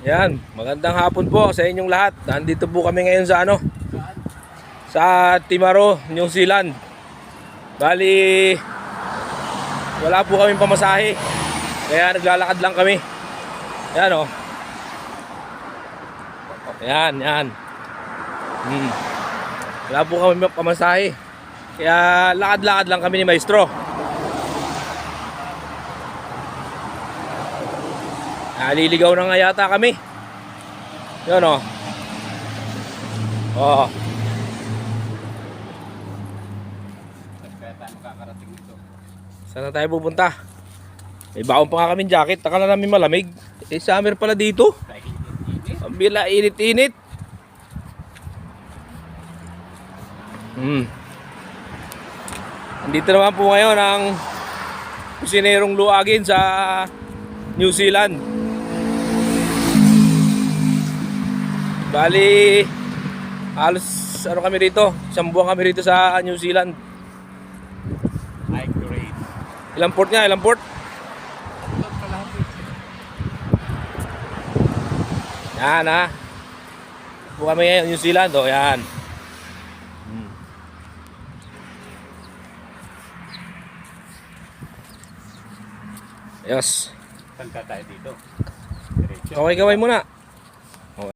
Yan, magandang hapon po sa inyong lahat. Nandito po kami ngayon sa sa Timaru, New Zealand. Bali, wala po kaming pamasahe. Kaya naglalakad lang kami. Yan oh. Yan. Wala po kami pamasahe. Kaya lakad-lakad lang kami ni Maestro. Naliligaw na nga yata kami. Yan o. Oo. Kaya tayo makakarating dito. Saan na tayo pupunta? May baon pa nga kami jacket. Akala namin malamig. Eh, summer pala dito. Ang bila, init-init. Andito naman po ngayon ang kusinerong luagin sa New Zealand. Bali, halos ano kami rito, isang buwan kami rito sa New Zealand. High grade. Ilang port nga, ilang port? Yan ha. Buwan kami ngayon, New Zealand. O yan. Yes. Saan ka tayo dito? Diretso. Kaway-kaway muna.